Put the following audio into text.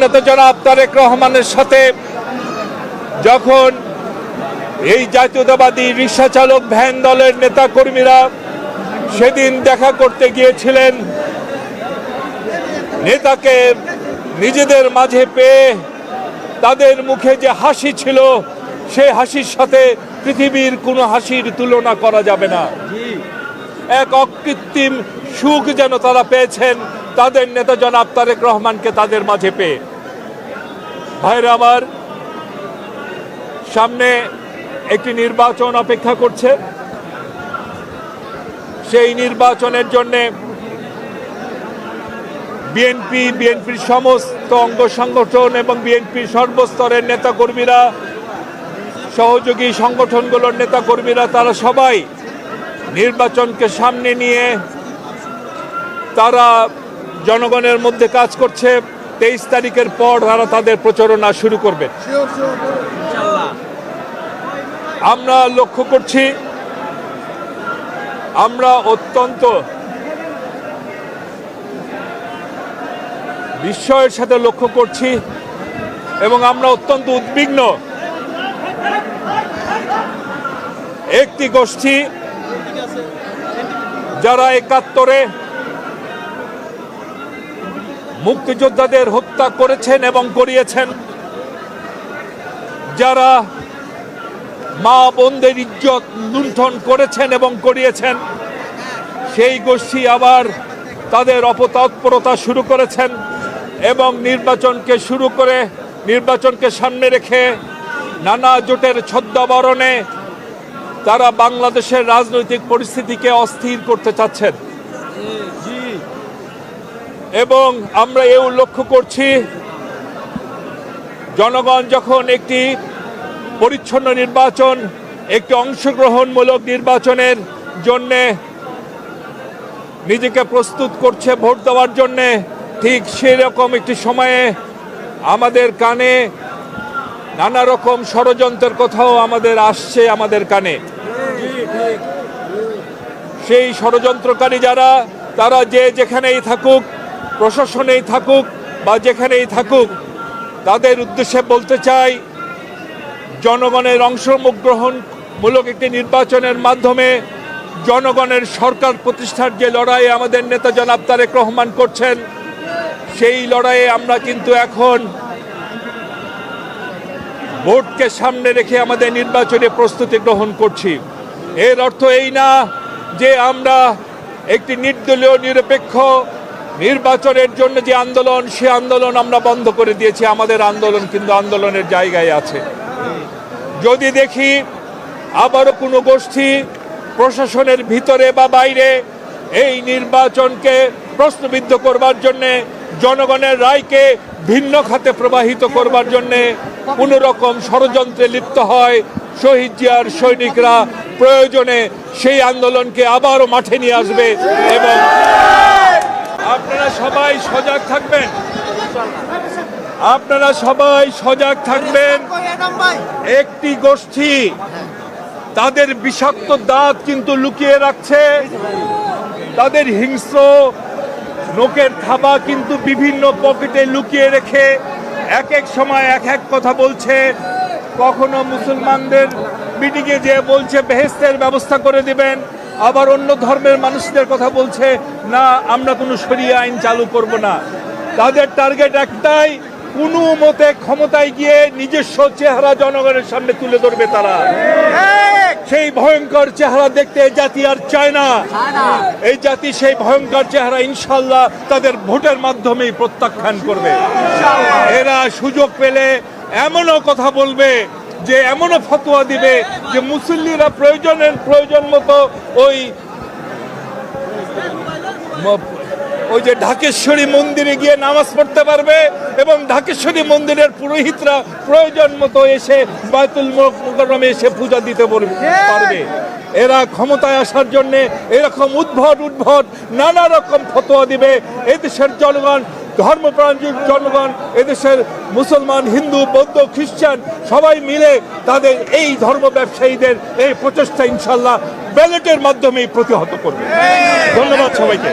নেতা জনাব তারেক রহমানের সাথে যখন এই জাতীয়তাবাদী রিক্সা চালক ভ্যান দলের নেতা কর্মীরা সেদিন দেখা করতে গিয়েছিলেন, নেতাকে নিজেদের মাঝে পেয়ে তাদের মুখে যে হাসি ছিল সেই হাসির সাথে পৃথিবীর কোনো হাসির তুলনা করা যাবে না। এক অকৃত্রিম সুখ যেন তারা পেয়েছেন তাদের নেতা জনাব তারেক রহমানকে তাদের মাঝে পেয়ে। ভাইরা আমার, সামনে একটি নির্বাচন অপেক্ষা করছে। সেই নির্বাচনের জন্যে বিএনপির সমস্ত অঙ্গ সংগঠন এবং বিএনপির সর্বস্তরের নেতাকর্মীরা, সহযোগী সংগঠনগুলোর নেতাকর্মীরা, তারা সবাই নির্বাচনকে সামনে নিয়ে তারা জনগণের মধ্যে কাজ করছে। 23 তারিখের পর তারা তাদের প্রচারণা শুরু করবে। আমরা লক্ষ্য করছি, আমরা অত্যন্ত বিস্ময়ের সাথে লক্ষ্য করছি এবং আমরা অত্যন্ত উদ্বিগ্ন। একটি গোষ্ঠী যারা 71-এ মুক্তিযোদ্ধাদের হত্যা করেছেন এবং করিয়েছেন, যারা মা বোনদের ইজ্জত লুণ্ঠন করেছেন এবং করিয়েছেন, সেই গোষ্ঠী আবার তাদের অপতৎপরতা শুরু করেছেন এবং নির্বাচনকে সামনে রেখে নানা জোটের ছদ্মাবরণে তারা বাংলাদেশের রাজনৈতিক পরিস্থিতিকে অস্থির করতে চাচ্ছেন। এবং আমরা এও লক্ষ্য করছি, জনগণ যখন একটি পরিচ্ছন্ন নির্বাচন, একটি অংশগ্রহণমূলক নির্বাচনের জন্যে নিজেকে প্রস্তুত করছে ভোট দেওয়ার জন্যে, ঠিক সেরকম একটি সময়ে আমাদের কানে নানা রকম ষড়যন্ত্রের কথাও আসছে আমাদের কানে। সেই ষড়যন্ত্রকারী যারা, তারা যেখানেই থাকুক, প্রশাসনেই থাকুক বা যেখানেই থাকুক, তাদের উদ্দেশ্যে বলতে চাই, জনগণের অংশগ্রহণমূলক একটি নির্বাচনের মাধ্যমে জনগণের সরকার প্রতিষ্ঠার যে লড়াই আমাদের নেতা জনাব তারেক রহমান করছেন, সেই লড়াইয়ে আমরা কিন্তু এখন ভোটকে সামনে রেখে আমাদের নির্বাচনে প্রস্তুতি গ্রহণ করছি। এর অর্থ এই না যে আমরা একটি নির্দলীয় নিরপেক্ষ নির্বাচনের জন্য যে আন্দোলন, সে আন্দোলন আমরা বন্ধ করে দিয়েছি। আমাদের আন্দোলন কিন্তু আন্দোলনের জায়গায় আছে। যদি দেখি আবারও কোনো গোষ্ঠী প্রশাসনের ভিতরে বা বাইরে এই নির্বাচনকে প্রশ্নবিদ্ধ করবার জন্যে, জনগণের রায়কে ভিন্ন খাতে প্রবাহিত করবার জন্যে কোনো রকম ষড়যন্ত্রে লিপ্ত হয়, শহীদ জিয়ার সৈনিকরা প্রয়োজনে সেই আন্দোলনকে আবারও মাঠে নিয়ে আসবে। এবং আপনারা সবাই সজাগ থাকবেন, একটি গোষ্ঠী তাদের বিষাক্ত দাঁত কিন্তু লুকিয়ে রাখছে, তাদের হিংস্র নোকের থাবা কিন্তু বিভিন্ন পকেটে লুকিয়ে রেখে এক এক সময় এক এক কথা বলছে। কখনো মুসলমানদের মিটিংয়ে যে বলছে বেহেশতের ব্যবস্থা করে দিবেন, আবার অন্য ধর্মের মানুষদের কথা বলছে না, আমরা কোনো শরিয়া আইন চালু করব না। তাদের টার্গেট একটাই, কোনো মতে ক্ষমতায় গিয়ে নিজস্ব চেহারা জনগণের সামনে তুলে ধরবে তারা। সেই ভয়ঙ্কর চেহারা দেখতে এই জাতি আর চায় না। এই জাতি সেই ভয়ঙ্কর চেহারা ইনশাল্লাহ তাদের ভোটের মাধ্যমেই প্রত্যাখ্যান করবে। এরা সুযোগ পেলে এমনও কথা বলবে, যে এমনও ফতোয়া দিবে যে মুসল্লিরা প্রয়োজন মতো ওই যে ঢাকেশ্বরী মন্দিরে গিয়ে নামাজ পড়তে পারবে এবং ঢাকেশ্বরী মন্দিরের পুরোহিতরা প্রয়োজন মতো এসে বায়তুল মুকাররমে এসে পূজা দিতে পারবে। এরা ক্ষমতায় আসার জন্য এরকম উদ্ভট নানা রকম ফতোয়া দিবে। এদেশের জনগণ, ধর্মপ্রাণ জনগণ, এদেশের মুসলমান, হিন্দু, বৌদ্ধ, খ্রিস্টান সবাই মিলে তাদের এই ধর্ম ব্যবসায়ীদের এই প্রচেষ্টা ইনশাল্লাহ ব্যালটের মাধ্যমেই প্রতিহত করবে। ধন্যবাদ সবাইকে।